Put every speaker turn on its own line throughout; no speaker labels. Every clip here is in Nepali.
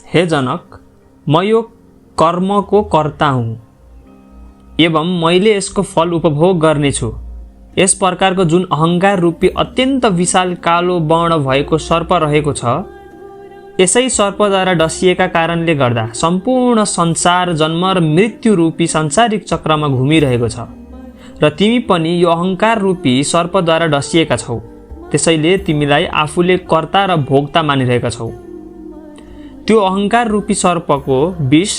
हे जनक, म यो कर्मको कर्ता हुँ एवं मैले यसको फल उपभोग गर्नेछु। यस प्रकारको जुन अहङ्कार रूपी अत्यन्त विशाल कालो वर्ण भएको सर्प रहेको छ, यसै सर्पद्वारा डसिएका कारणले गर्दा सम्पूर्ण संसार जन्म र मृत्यु रूपी सांसारिक चक्रमा घुमिरहेको छ र तिमी पनि यो अहङ्कार रूपी सर्पद्वारा डसिएका छौ। त्यसैले तिमीलाई आफूले कर्ता र भोक्ता मानिरहेका छौ। त्यो अहङ्कार रूपी सर्पको विष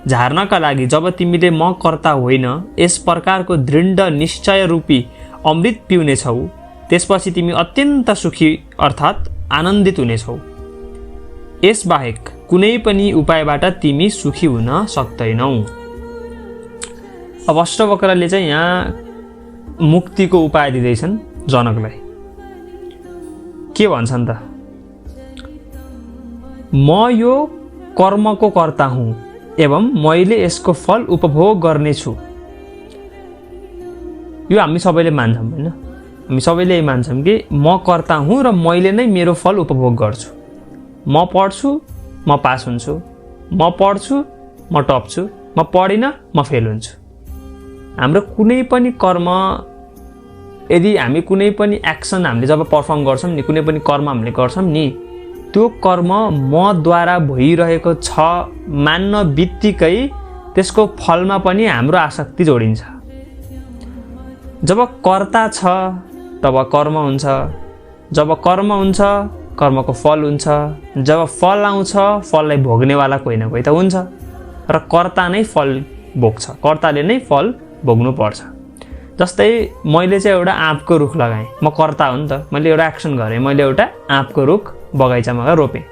झार्नका लागि जब तिमीले म कर्ता होइन यस प्रकारको दृढ निश्चय रूपी अमृत पिउनेछौ, त्यसपछि तिमी अत्यन्त सुखी अर्थात् आनन्दित हुनेछौ। यसबाहेक कुनै पनि उपायबाट तिमी सुखी हुन सक्दैनौ। अब अष्टवक्रले चाहिँ यहाँ मुक्तिको उपाय दिँदैछन् जनकलाई। के भन्छन् त? म यो कर्मको कर्ता हुँ एवं मैले यसको फल उपभोग गर्नेछु। यो हामी सबैले मान्छौँ होइन? हामी सबैले यही मान्छौँ कि म कर्ता हुँ र मैले नै मेरो फल उपभोग गर्छु। म पढ्छु, म पास हुन्छु, म पढ्छु, म टप्छु, म पढिनँ, म फेल हुन्छु। हाम्रो कुनै पनि कर्म, यदि हामी कुनै पनि एक्सन हामीले जब पर्फर्म गर्छौँ नि, कुनै पनि कर्म हामीले गर्छौँ नि, त्यो कर्म मद्वारा भइरहेको छ मान्न बित्तिकै त्यसको फलमा पनि हाम्रो आसक्ति जोडिन्छ। जब कर्ता छ तब कर्म हुन्छ, जब कर्म हुन्छ कर्मको फल हुन्छ, जब फल आउँछ फललाई भोग्नेवाला कोही न कोही त हुन्छ र कर्ता नै फल भोग्छ, कर्ताले नै फल भोग्नु पर्छ। जस्तै मैले चाहिँ एउटा आँपको रुख लगाएँ, म कर्ता हो नि त, मैले एउटा एक्सन गरेँ, मैले एउटा आँपको रुख बगैँचामा गएर रोपेँ।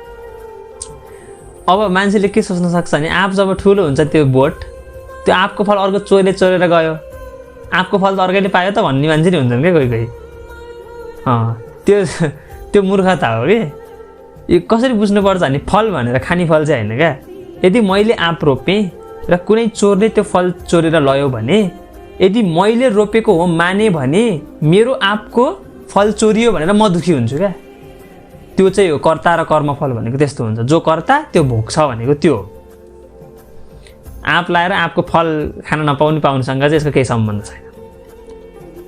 अब मान्छेले के सोच्न सक्छ भने आँप जब ठुलो हुन्छ त्यो बोट, त्यो आँपको फल अर्को चोरेर गयो, आँपको फल त अर्कैले पायो त भन्ने मान्छे नि हुन्छन् क्या कोही कोही। त्यो मूर्खता हो कि। यो कसरी बुझ्नुपर्छ भने फल भनेर खाने फल चाहिँ होइन क्या। यदि मैले आँप रोपेँ र कुनै चोरले त्यो फल चोरेर लयो भने, यदि मैले रोपेको हो माने भने मेरो आँपको फल चोरियो भनेर म दुखी हुन्छु क्या। त्यो चाहिँ हो कर्ता र कर्मफल भनेको, त्यस्तो हुन्छ। जो कर्ता त्यो भोग्छ भनेको त्यो हो। आँप लाएर आँपको फल खान पाउनुसँग चाहिँ यसको केही सम्बन्ध छैन।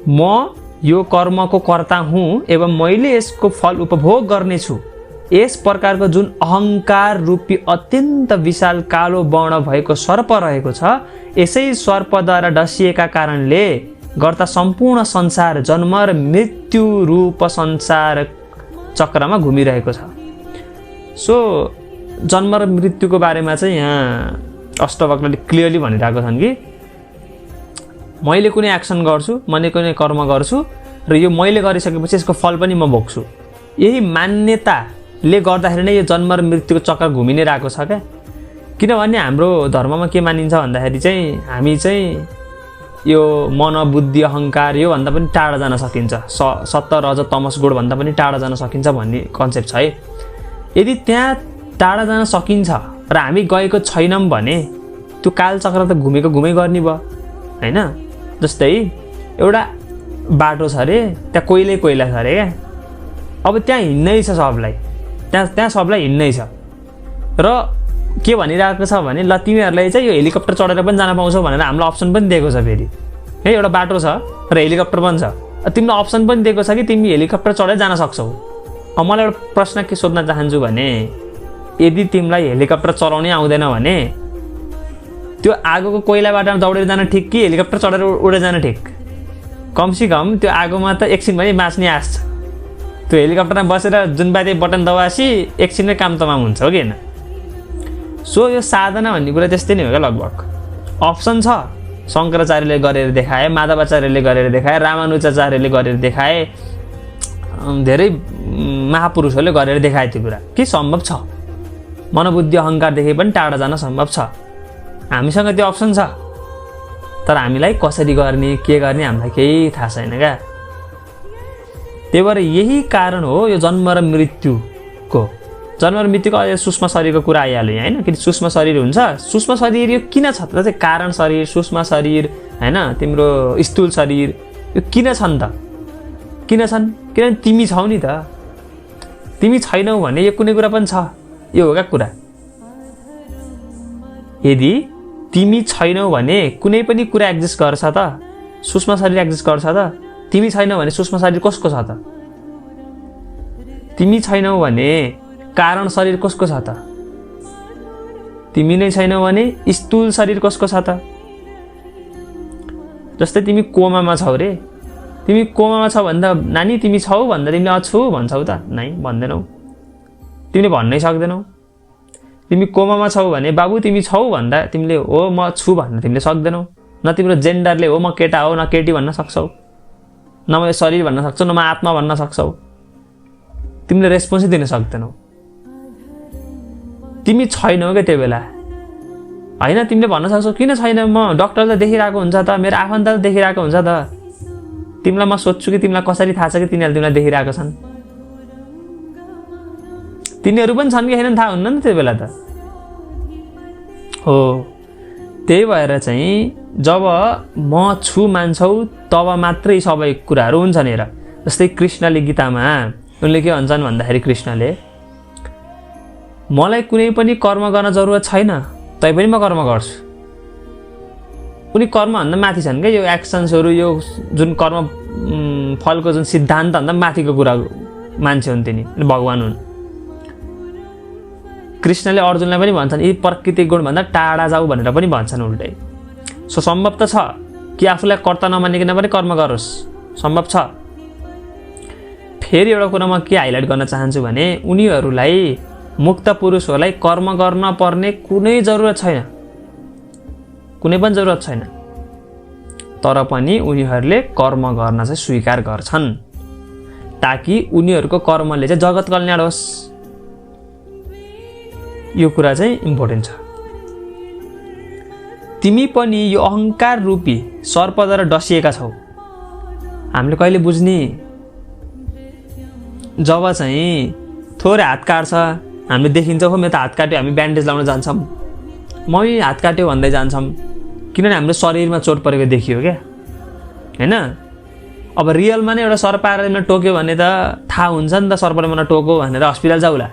म यो कर्मको कर्ता हुँ एवं मैले यसको फल उपभोग गर्नेछु। यस प्रकारको जुन अहङ्कार रूपी अत्यन्त विशाल कालो वर्ण भएको सर्प रहेको छ, यसै सर्पद्वारा डसिएका कारणले गर्दा सम्पूर्ण संसार जन्म र मृत्यु रूप संसार चक्रमा घुमिरहेको छ। सो जन्म र मृत्युको बारेमा चाहिँ यहाँ अष्टवक्रले क्लियरली भनिरहेको छन् कि मैले कुनै एक्सन गर्छु, मैले कुनै कर्म गर्छु र यो मैले गरिसकेपछि यसको फल पनि म भोग्छु। यही मान्यताले गर्दाखेरि नै यो जन्म र मृत्युको चक्कर घुमि नै रहेको छ क्या। किनभने हाम्रो धर्ममा के मानिन्छ भन्दाखेरि चाहिँ हामी चाहिँ यो मन बुद्धि अहङ्कार योभन्दा पनि टाढा जान सकिन्छ, सत्व रज तमस गुण भन्दा पनि टाढा जान सकिन्छ भन्ने कन्सेप्ट छ है। यदि त्यहाँ टाढा जान सकिन्छ र हामी गएको छैनौँ भने त्यो कालचक्र त घुमै गर्ने भयो होइन। जस्तै एउटा बाटो छ अरे, त्यहाँ कोइला छ अरे क्या। अब त्यहाँ हिँड्नै छ सबलाई, त्यहाँ सबलाई हिँड्नै छ र के भनिरहेको छ भने ल तिमीहरूलाई चाहिँ यो हेलिकप्टर चढेर पनि जान पाउँछौ भनेर हामीलाई अप्सन पनि दिएको छ। फेरि है एउटा बाटो छ र हेलिकप्टर पनि छ, तिमीलाई अप्सन पनि दिएको छ कि तिमी हेलिकप्टर चढेर जान सक्छौ। अब मलाई एउटा प्रश्न के सोध्न चाहन्छु भने यदि तिमीलाई हेलिकप्टर चलाउनै आउँदैन भने त्यो आगोको कोइला बाटोमा दौडेर जान ठिक कि हेलिकप्टर चढेर उडेर जान ठिक? कमसेकम त्यो आगोमा त एकछिन पनि बाँच्ने आश छ। त्यो हेलिकप्टरमा बसेर जुन बाटे बटन दबासी एकछिनमै काम तमाम हुन्छ हो कि होइन? सो यो साधना भन्ने कुरा त्यस्तै नै हो क्या लगभग। अप्सन छ, शङ्कराचार्यले गरेर देखाए, माधवाचार्यले गरेर देखाए, रामानुजाचार्यले गरेर देखाए, धेरै महापुरुषहरूले गरेर देखाए त्यो कुरा कि सम्भव छ। मनोबुद्धि अहङ्कारदेखि पनि टाढा जान सम्भव छ। हामीसँग त्यो अप्सन छ, तर हामीलाई कसरी गर्ने के गर्ने हामीलाई केही थाहा छैन क्या। त्यही भएर यही कारण हो यो जन्म र मृत्युको अझै सूक्ष्म शरीरको कुरा आइहाल्यो यहाँ होइन। किन सूक्ष्म शरीर हुन्छ, सूक्ष्म शरीर यो किन छ त चाहिँ कारण शरीर, सूक्ष्म शरीर होइन, तिम्रो स्थूल शरीर यो किन छन् त? किन छन्? किनभने तिमी छौ नि त। तिमी छैनौ भने यो कुनै कुरा पनि छ, यो हो क्या कुरा। यदि तिमी छैनौ भने कुनै पनि कुरा एक्जिस्ट गर्छ त? सूक्ष्म शरीर एक्जिस्ट गर्छ त? तिमी छैनौ भने सूक्ष्म शरीर कसको छ त? तिमी छैनौ भने कारण शरीर कसको छ त? तिमी नै छैनौ भने स्थूल शरीर कसको छ त? जस्तै तिमी कोमामा छौ रे, तिमी कोमामा छौ भन्दा नानी तिमी छौ भन्दा तिमीले अछु भन्छौ त? नै भन्दैनौ, तिमीले भन्नै सक्दैनौ। तिमी कोमामा छौ भने बाबु तिमी छौ भन्दा तिमीले हो म छु भन्न तिमीले सक्दैनौ। न तिम्रो जेन्डरले हो म केटा हो न केटी भन्न सक्छौ, न म शरीर भन्न सक्छौ, न म आत्मा भन्न सक्छौ। तिमीले रेस्पोन्सै दिन सक्दैनौ। तिमी छैनौ क्या त्यो बेला। होइन तिमीले भन्न सक्छौ किन छैन, म डक्टरले देखिरहेको हुन्छ त, मेरो आफन्तले देखिरहेको हुन्छ त। तिमीलाई म सोध्छु कि तिमीलाई कसरी थाहा छ कि तिनीहरूले तिमीलाई देखिरहेको छन्? तिनीहरू पनि छन् कि छैनन् थाहा हुन्न नि त्यो बेला त। हो त्यही भएर चाहिँ जब म छु मान्छौ तब मात्रै सबै कुराहरू हुन्छन्। हेर जस्तै कृष्णले गीतामा उनले के भन्छन् भन्दाखेरि कृष्णले मलाई कुनै पनि कर्म गर्न जरुरत छैन, तैपनि म कर्म गर्छु। उनी कर्मभन्दा माथि छन् क्या, यो एक्सन्सहरू यो जुन कर्म फलको जुन सिद्धान्तभन्दा माथिको कुरा मान्छे हुन् तिनी, भगवान् हुन्। कृष्णले अर्जुनलाई पनि भन्छन् यी प्राकृतिक गुणभन्दा टाढा जाऊ भनेर पनि भन्छन् उल्टै। सो सम्भव त छ कि आफूलाई कर्ता नमानिकन पनि कर्म गरोस्, सम्भव छ। फेरि एउटा कुरा म के हाइलाइट गर्न चाहन्छु भने उनीहरूलाई मुक्त पुरुषहरूलाई कर्म गर्न पर्ने कुनै जरुरत छैन, कुनै पनि जरुरत छैन। तर पनि उनीहरूले कर्म गर्न चाहिँ स्वीकार गर्छन् ताकि उनीहरूको कर्मले चाहिँ जगत कल्याण होस्। यो कुरा चाहिँ इम्पोर्टेन्ट छ। तिमी पनि यो अहङ्कार रूपी सर्पद्वारा डसिएका छौ। हामीले कहिले बुझ्ने? जब चाहिँ थोरै हात काट्छ हामीले देखिन्छ, हो मेरो त हात काट्यो, हामी ब्यान्डेज लाउन जान्छौँ, मै हात काट्यो भन्दै जान्छौँ, किनभने हाम्रो शरीरमा चोट परेको देखियो क्या, होइन? अब रियलमा नै एउटा सर्प आएर तिमीलाई टोक्यो भने त थाहा हुन्छ नि त सर्पले मलाई टोक्यो भनेर हस्पिटल जाउला।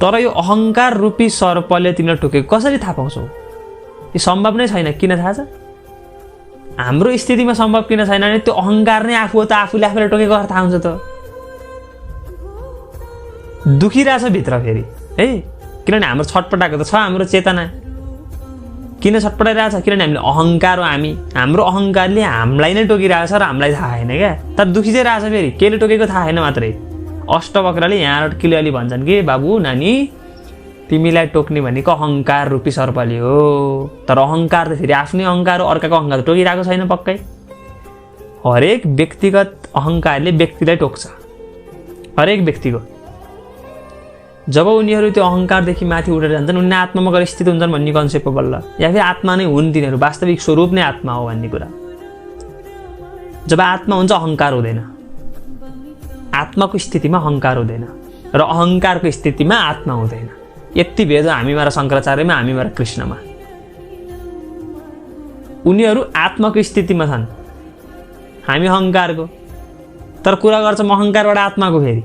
तर यो अहङ्कार रूपी सर्पले तिमीलाई टोकेको कसरी थाहा पाउँछौ? यो सम्भव नै छैन। किन थाहा छ? हाम्रो स्थितिमा सम्भव किन छैन भने त्यो अहङ्कार नै आफू हो त, आफूले आफूलाई टोकेको थाहा हुन्छ त। दुखिरहेछ भित्र फेरि है, किनभने हाम्रो छटपटाएको त छ हाम्रो चेतना। किन छटपटाइरहेछ? किनभने हामीले अहङ्कार हो, हाम्रो अहङ्कारले हामीलाई नै टोकिरहेछ र हामीलाई थाहा छैन क्या। तर दुखी चाहिँ रहेछ फेरि, केले टोकेको थाहा छैन मात्रै। अष्टवक्रले यहाँ क्लियरली भन्छन् कि बाबु नानी तिमीलाई टोक्ने भनेको अहङ्कार रूपी सर्पले हो। तर अहङ्कार त फेरि आफ्नै अहङ्कार हो, अर्काको अहङ्कार टोकिरहेको छैन पक्कै। हरेक व्यक्तिगत अहङ्कारले व्यक्तिलाई टोक्छ, हरेक व्यक्तिको। जब उनीहरू त्यो अहङ्कारदेखि माथि उठेर जान्छन् उनी आत्मामा गएर स्थित हुन्छन् भन्ने कन्सेप्ट हो बल्ल, या फिर आत्मा नै हुन् तिनीहरू, वास्तविक स्वरूप नै आत्मा हो भन्ने कुरा। जब आत्मा हुन्छ अहङ्कार हुँदैन, आत्माको स्थितिमा अहङ्कार हुँदैन र अहङ्कारको स्थितिमा आत्मा हुँदैन। यति भेद हामीमा र शङ्कराचार्यमा, हामीमा र कृष्णमा। उनीहरू आत्माको स्थितिमा छन्, हामी अहङ्कारको। तर कुरा गर्छौँ अहङ्कारबाट आत्माको फेरि।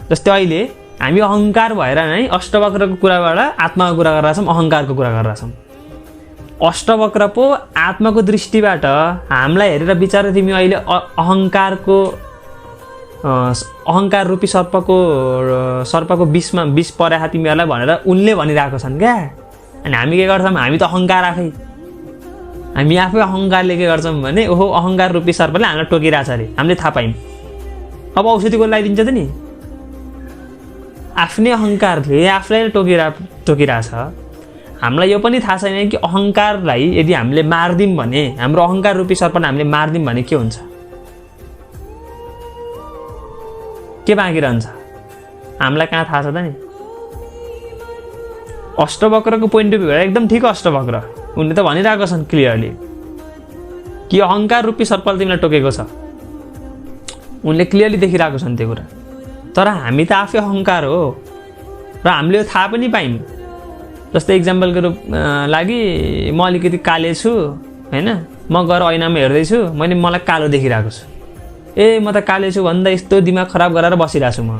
जस्तै अहिले हामी अहङ्कार भएर नै अष्टवक्रको कुराबाट आत्माको कुरा गरेर छौँ, अहङ्कारको कुरा गरेर छौँ। अष्टवक्र पो आत्माको दृष्टिबाट हामीलाई हेरेर बिचारा तिमी अहिले अहङ्कार रूपी सर्पको विष परेको तिमीहरूलाई भनेर उनले भनिरहेको छन् क्या। अनि हामी के गर्छौँ? हामी त अहङ्कार हामी आफै अहङ्कारले के गर्छौँ भने ओहो अहङ्कार रूपी सर्पले हामीलाई टोकिरहेछ अरे, हामीले थाहा पायौँ। अब औषधिको लगाइदिन्छ त नि, आफ्नै अहङ्कारले आफूलाई टोकिरहेछ। हामीलाई यो पनि थाहा छैन कि अहङ्कारलाई यदि हामीले मारिदिउँ भने, हाम्रो अहङ्कार रूपी सर्पले हामीले मारिदिउँ भने के हुन्छ, के बाँकी रहन्छ? हामीलाई कहाँ थाहा छ त नि। अष्टवक्रको पोइन्ट अफ भ्यूबाट एकदम ठिक अष्टवक्र, उनले त भनिरहेको छन् क्लियरली कि अहङ्कार रूपी सर्पले तिमीलाई टोकेको छ। उनले क्लियरली देखिरहेको छन् त्यो कुरा। तर हामी त आफै अहङ्कार हो र हामीले यो थाहा पनि पायौँ। जस्तै इक्जाम्पलको लागि म अलिकति काले छु होइन, म गएर ऐनामा हेर्दैछु, मलाई कालो देखिरहेको छु। म त काले छु भन्दा यस्तो दिमाग खराब गरेर बसिरहेको छु म।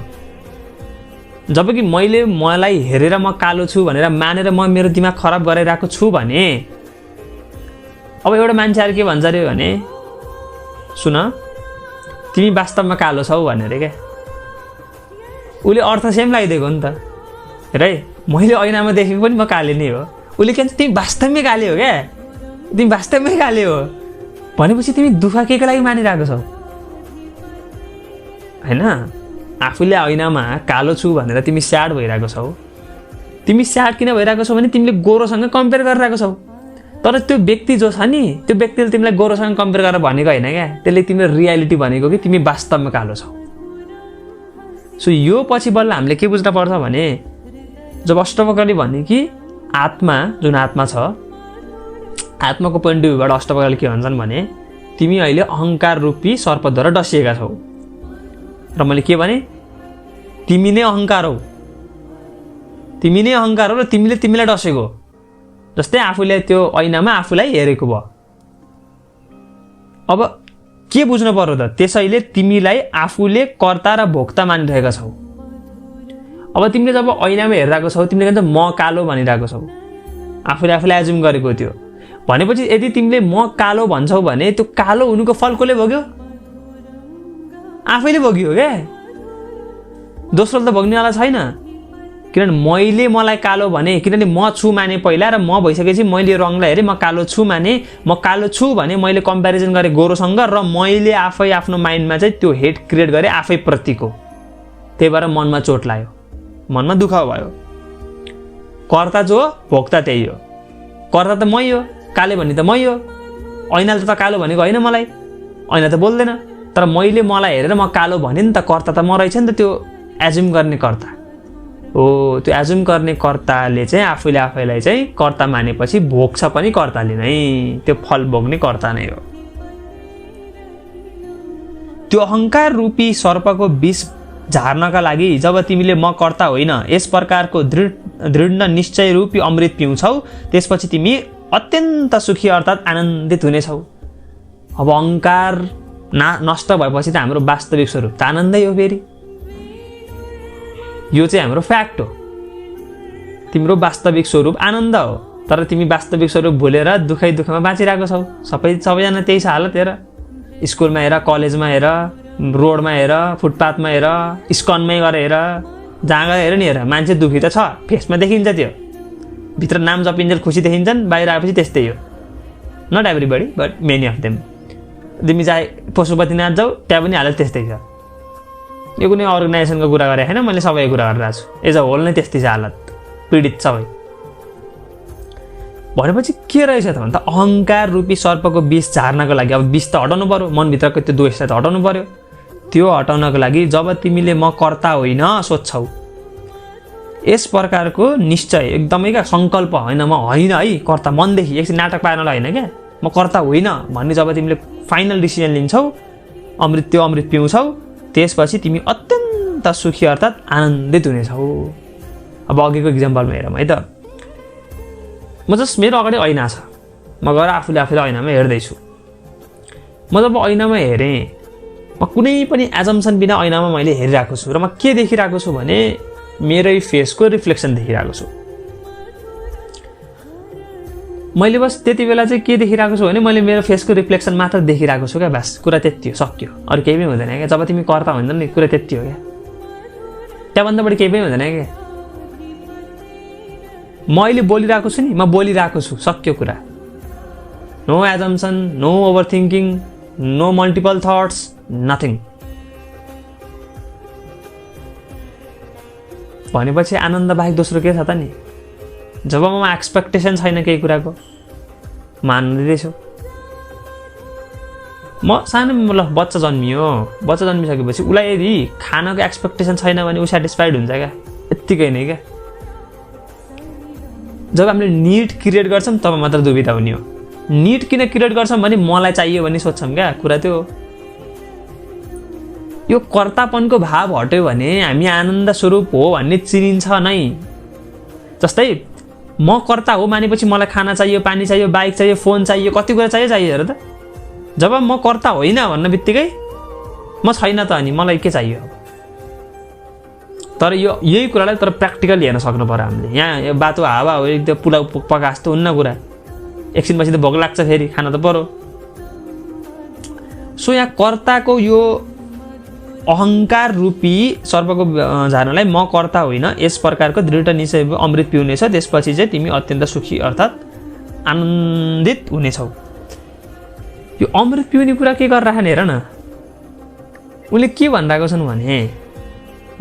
जबकि मैले मलाई हेरेर म कालो छु भनेर मानेर म मेरो दिमाग खराब गराइरहेको छु भने अब एउटा मान्छे आएर के भन्छ अरे भने सुन तिमी वास्तवमा कालो छौ भनेर क्या उसले अर्थ सेम लगाइदिएको हो नि त हेर है मैले ऐनामा देखेको पनि म काले नै हो उसले के भन्छ तिमी वास्तवमै काले हो क्या तिमी वास्तवमै काले हो भनेपछि तिमी दुःख केको लागि मानिरहेको छौ होइन आफूले ऐनामा कालो छु भनेर तिमी स्याड भइरहेको छौ तिमी स्याड किन भइरहेको छौ भने तिमीले गोरोसँग कम्पेयर गरिरहेको छौ तर त्यो व्यक्ति जो छ नि त्यो व्यक्तिले तिमीलाई गोरोसँग कम्पेयर गरेर भनेको होइन क्या त्यसले तिम्रो रियालिटी भनेको कि तिमी वास्तवमा कालो छौ सो यो पछि बल्ल हामीले के बुझ्न पर्छ भने जब अष्टवक्रले भने कि आत्मा जुन आत्मा छ आत्माको पोइन्ट अफ भ्यूबाट अष्टवक्रले के भन्छन् भने तिमी अहिले अहङ्कार रूपी सर्पद्वारा डसिएका छौ र मैले के भने तिमी नै अहङ्कार हौ तिमी नै अहङ्कार हो र तिमीले तिमीलाई डसेको जस्तै आफूले त्यो ऐनामा आफूलाई हेरेको भयो अब के बुझ्नु पर्यो त त्यसैले तिमीलाई आफूले कर्ता र भोक्ता मानिरहेका छौ अब तिमीले जब ऐनामा हेरिरहेको छौ तिमीले भन्छ म कालो भनिरहेको छौ आफूले आफूलाई एज्युम गरेको थियो भनेपछि यदि तिमीले म कालो भन्छौ भने त्यो कालो हुनुको फल कसले भोग्यो आफैले भोग्यो क्या दोस्रोले त भोग्नेवाला छैन किनभने मैले मलाई कालो भने किनभने म छु माने पहिला र म भइसकेपछि मैले रङलाई हेरेँ म कालो छु माने म कालो छु भने मैले कम्पेरिजन गरेँ गोरोसँग र मैले आफै आफ्नो माइन्डमा चाहिँ त्यो हेट क्रिएट गरेँ आफै प्रतिको त्यही भएर मनमा चोट लाग्यो मनमा दुःख भयो कर्ता जो भोक्ता त्यही हो कर्ता त मै हो काले भन्ने त मै हो ऐनाले त कालो भनेको होइन मलाई ऐना त बोल्दैन तर मैले मलाई हेरेर म कालो भने नि त कर्ता त म रहेछ नि त त्यो एज्युम गर्ने कर्ता हो त्यो एज्युम गर्ने कर्ताले चाहिँ आफूले आफैलाई चाहिँ कर्ता मानेपछि भोग्छ पनि कर्ताले नै त्यो फल भोग्ने कर्ता नै हो त्यो अहङ्कार रूपी सर्पको विष झार्नका लागि जब तिमीले म कर्ता होइन यस प्रकारको दृढ निश्चय रूपी अमृत पिउँछौ त्यसपछि तिमी अत्यन्त सुखी अर्थात् आनन्दित हुनेछौ अब अहङ्कार नष्ट भएपछि त हाम्रो वास्तविक स्वरूप त आनन्दै हो फेरि यो चाहिँ हाम्रो फ्याक्ट हो तिम्रो वास्तविक स्वरूप आनन्द हो तर तिमी वास्तविक स्वरूप भुलेर दुःखमा बाँचिरहेको छौ सबैजना त्यही छ हालत हेर स्कुलमा हेर कलेजमा हेर रोडमा हेर फुटपाथमा हेर स्कनमै गएर हेर जहाँ गएर हेर नि हेर मान्छे दुःखी त छ फेसमा देखिन्छ त्यो भित्र नाम जपिन्जेल खुसी देखिन्छन् बाहिर आएपछि त्यस्तै हो not everybody but many of them तिमी चाहे पशुपतिनाथ जाऊ त्यहाँ पनि हालत त्यस्तै छ यो कुनै अर्गनाइजेसनको कुरा गरेँ होइन मैले सबैको कुरा गरिरहेको छु एज अ होल नै त्यस्तै छ हालत पीडित सबै भनेपछि के रहेछ त भने त अहङ्कार रूपी सर्पको विष झार्नको लागि अब विष त हटाउनु पर्यो मनभित्रको त्यो दोषलाई त हटाउनु पर्यो त्यो हटाउनको लागि जब तिमीले म कर्ता होइन सोध्छौ यस प्रकारको निश्चय एकदमै क्या सङ्कल्प होइन म होइन है कर्ता मनदेखि एकछिन नाटक पार्नलाई होइन क्या म कर्ता होइन भन्ने जब तिमीले फाइनल डिसिजन लिन्छौ त्यो अमृत पिउँछौ त्यसपछि तिमी अत्यन्त सुखी अर्थात् आनन्दित हुनेछौ अब अघिको इक्जाम्पलमा हेरौँ है त म जस्ट मेरो अगाडि ऐना छ म गएर आफूले ऐनामा हेर्दैछु म जब ऐनामा हेरेँ म कुनै पनि एजम्सन बिना ऐनामा मैले हेरिरहेको छु र म के देखिरहेको छु भने मेरै फेसको रिफ्लेक्सन देखिरहेको छु मैले बस त्यति बेला चाहिँ के देखिरहेको छु भने मैले मेरो फेसको रिफ्लेक्सन मात्र देखिरहेको छु क्या बस कुरा त्यति हो सक्यो अरू केही पनि हुँदैन क्या जब तिमी कर्ता हुँदैन नि कुरा त्यति हो क्या त्यहाँभन्दा बढी केही पनि हुँदैन क्या म अहिले बोलिरहेको छु नि म बोलिरहेको छु सक्यो कुरा no assumption no over thinking no multiple thoughts nothing भनेपछि आनन्द बाहेक दोस्रो के छ त नि जब म एक्सपेक्टेसन छैन केही कुराको म आनन्दित छु म सानो बच्चा जन्मिसकेपछि उसलाई यदि खानको एक्सपेक्टेसन छैन भने ऊ सेटिस्फाइड हुन्छ क्या यत्तिकै नै क्या जब हामीले निड क्रिएट गर्छौँ तब मात्र दुविधा हुने हो निड किन क्रिएट गर्छौँ भने मलाई चाहियो भने सोध्छौँ क्या कुरा त्यो यो कर्तापनको भाव हट्यो भने हामी आनन्द स्वरूप हो भन्ने चिनिन्छ नै जस्तै म कर्ता हो मानेपछि मलाई खाना चाहियो पानी चाहियो बाइक चाहियो फोन चाहियो कति कुरा चाहियो हेर त जब म कर्ता होइन भन्न बित्तिकै म छैन त अनि मलाई के चाहियो तर यही कुरालाई तर प्र्याक्टिकल हेर्न सक्नु पर्यो हामीले। यहाँ यो बाटो हावा हो एकदम पुलाउ पका जस्तो हुन्न कुरा, एकछिनपछि त भोक लाग्छ फेरि खान त पर्यो। सो यहाँ कर्ताको यो अहङ्कार रूपी सर्पको झार्नलाई म कर्ता होइन, यस प्रकारको दृढ निश्चय अमृत पिउनेछ, त्यसपछि चाहिँ तिमी अत्यन्त सुखी अर्थात् आनन्दित हुनेछौ। यो अमृत पिउने कुरा के गरेर राख्ने हेर न, उनले के भनिरहेको छन् भने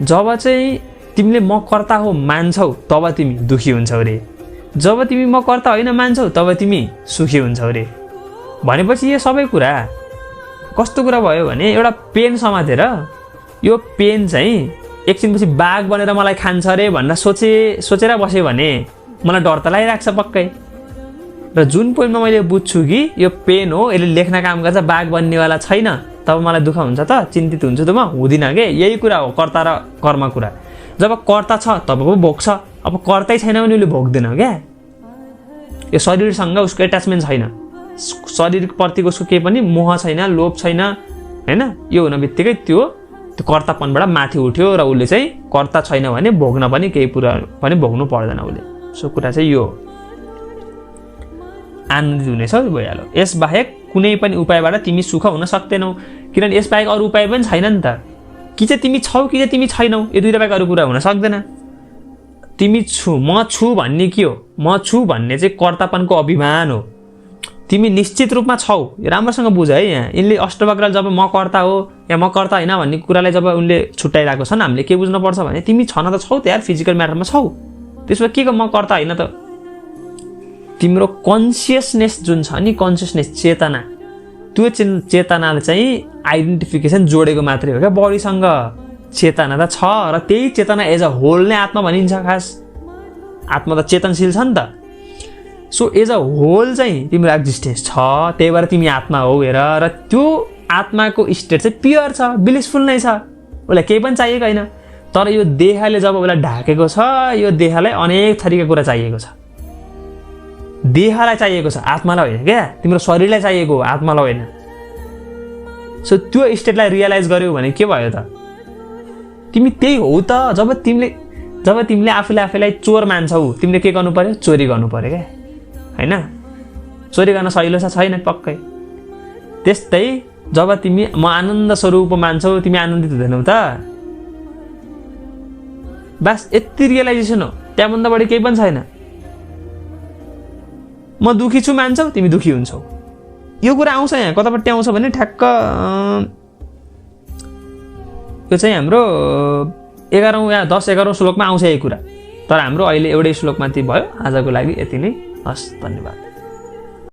जब चाहिँ तिमीले म कर्ता हो मान्छौ तब तिमी दुखी हुन्छौ रे, जब तिमी म कर्ता होइन मान्छौ तब तिमी सुखी हुन्छौ रे। भनेपछि यो सबै कुरा कस्तो कुरा भयो भने एउटा पेन समातेर यो पेन चाहिँ एकछिनपछि बाघ बनेर मलाई खान्छ अरे भनेर सोचेर बस्यो भने मलाई डर त लागिरहेको छ पक्कै। र जुन पोइन्टमा मैले बुझ्छु कि यो पेन हो, यसले लेख्न काम गर्छ, बाघ बन्नेवाला छैन, तब मलाई दुःख हुन्छ त, चिन्तित हुन्छु त, म हुँदिनँ के। यही कुरा हो कर्ता र कर्म कुरा। जब कर्ता छ तब पो भोग्छ, अब कर्तै छैन भने उसले भोग्दैन क्या। यो शरीरसँग उसको एट्याचमेन्ट छैन, शरीरप्रतिको उसको केही पनि मोह छैन, लोभ छैन होइन। यो हुन बित्तिकै त्यो कर्तापनबाट माथि उठ्यो र उसले चाहिँ कर्ता छैन भने भोग्न पनि केही कुरा पनि भोग्नु पर्दैन उसले। सो कुरा चाहिँ यो आनन्दित हुनेछ भइहाल्यो। यसबाहेक कुनै पनि उपायबाट तिमी सुख हुन सक्दैनौ, किनभने यसबाहेक अरू उपाय पनि छैन नि त। कि चाहिँ तिमी छौ कि चाहिँ तिमी छैनौ, यो दुईटा बाहेक अरू कुरा हुन सक्दैन। तिमी छु, म छु भन्ने के हो, म छु भन्ने चाहिँ कर्तापनको अभिमान हो। तिमी निश्चित रूपमा छौ, राम्रोसँग बुझ है। यहाँ यिनले अष्टवक्रले जब म कर्ता हो या म कर्ता होइन भन्ने कुरालाई जब उनले छुट्याइरहेको छन्, हामीले के बुझ्नुपर्छ भने तिमी छन त छौ त यार, फिजिकल म्याटरमा छौ, त्यसमा के को म कर्ता होइन त। तिम्रो कन्सियसनेस जुन छ नि, कन्सियसनेस चेतना, त्यो चेतनाले चाहिँ आइडेन्टिफिकेसन जोडेको मात्रै हो क्या बडीसँग। चेतना त छ र त्यही चेतना एज अ होल नै आत्मा भनिन्छ। खास आत्मा त चेतनशील छ नि त। सो एज अ होल चाहिँ तिम्रो एक्जिस्टेन्स छ, त्यही भएर तिमी आत्मा हो हेर। र त्यो आत्माको स्टेट चाहिँ प्योर छ, ब्लिसफुल नै छ, उसलाई केही पनि चाहिएको होइन। तर यो देहले जब उसलाई ढाकेको छ, यो देहलाई अनेक थरीका कुरा चाहिएको छ। देहलाई चाहिएको छ, आत्मालाई होइन क्या। तिम्रो शरीरलाई चाहिएको हो, आत्मालाई होइन। सो त्यो स्टेटलाई रियलाइज गर्यौ भने के भयो त, तिमी त्यही हो त। जब तिमीले आफूलाई चोर मान्छौ, तिमीले के गर्नु पर्यो, चोरी गर्नु पर्यो क्या होइन। चोरी गर्न सजिलो छ छैन पक्कै। त्यस्तै जब तिमी म आनन्द स्वरूप मान्छौ, तिमी आनन्दित हुँदैनौ त। बस यति रियलाइजेसन हो, त्यहाँभन्दा बढी केही पनि छैन। म दुखी छु मान्छौ, तिमी दुखी हुन्छौ। यो कुरा आउँछ यहाँ कतापट्टि आउँछ भने ठ्याक्क यो चाहिँ हाम्रो 11औं या 10-11औं श्लोकमा आउँछ यही कुरा। तर हाम्रो अहिले एउटै श्लोक माथि भयो। आजको लागि यति नै, हस्, धन्यवाद।